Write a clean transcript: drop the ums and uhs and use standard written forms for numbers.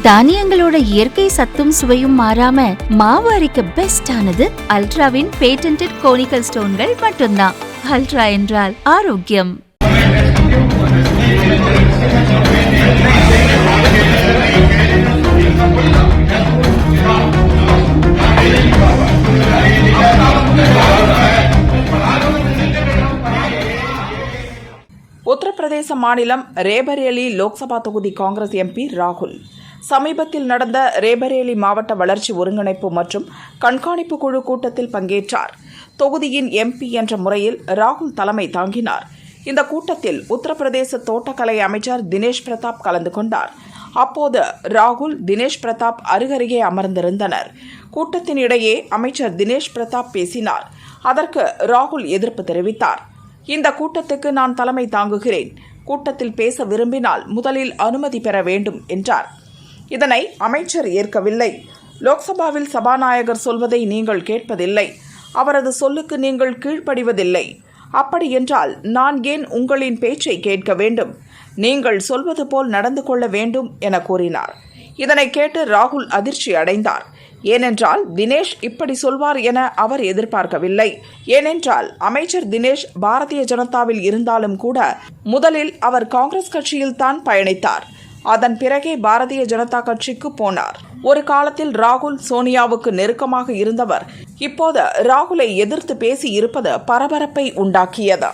தானியங்களோட இயற்கை சத்தும் சுவையும் மாறாம மாவு அரைக்க பெஸ்ட் ஆனது அல்ட்ராவின் பேட்டன்டட் கோனிக்கல் ஸ்டோன்கள் மட்டும்தான். அல்ட்ரா என்றால் ஆரோக்கியம். உத்தரப்பிரதேச மாநிலம் ரேபரேலி லோக்சபா தொகுதி காங்கிரஸ் எம்பி ராகுல் சமீபத்தில் நடந்த ரேபரேலி மாவட்ட வளர்ச்சி ஒருங்கிணைப்பு மற்றும் கண்காணிப்பு குழு கூட்டத்தில் பங்கேற்றார். தொகுதியின் எம்பி என்ற முறையில் ராகுல் தலைமை தாங்கினார். இந்த கூட்டத்தில் உத்தரப்பிரதேச தோட்டக்கலை அமைச்சர் தினேஷ் பிரதாப் கலந்து கொண்டார். அப்போது ராகுல், தினேஷ் பிரதாப் அருகருகே அமர்ந்திருந்தனர். கூட்டத்தின் இடையே அமைச்சர் தினேஷ் பிரதாப் பேசினார். அதற்கு ராகுல் எதிர்ப்பு தெரிவித்தார். இந்த கூட்டத்துக்கு நான் தலைமை தாங்குகிறேன். கூட்டத்தில் பேச விரும்பினால் முதலில் அனுமதி பெற வேண்டும் என்றார். இதனை அமைச்சர் ஏற்கவில்லை. லோக்சபாவில் சபாநாயகர் சொல்வதை நீங்கள் கேட்பதில்லை. அவரது சொல்லுக்கு நீங்கள் கீழ்ப்படிவதில்லை. அப்படி என்றால் நான் ஏன் உங்களின் பேச்சை கேட்க வேண்டும்? நீங்கள் சொல்வது போல் நடந்து கொள்ள வேண்டும் என கூறினார். இதனை கேட்டு ராகுல் அதிர்ச்சி அடைந்தார். ஏனென்றால் தினேஷ் இப்படி சொல்வார் என அவர் எதிர்பார்க்கவில்லை. ஏனென்றால் அமைச்சர் தினேஷ் பாரதிய ஜனதாவில் இருந்தாலும் கூட முதலில் அவர் காங்கிரஸ் கட்சியில் தான் பயணித்தார். அதன் பிறகே பாரதிய ஜனதா கட்சிக்கு போனார். ஒரு காலத்தில் ராகுல் சோனியாவுக்கு நெருக்கமாக இருந்தவர் இப்போது ராகுலை எதிர்த்து பேசி இருப்பது பரபரப்பை உண்டாக்கியது.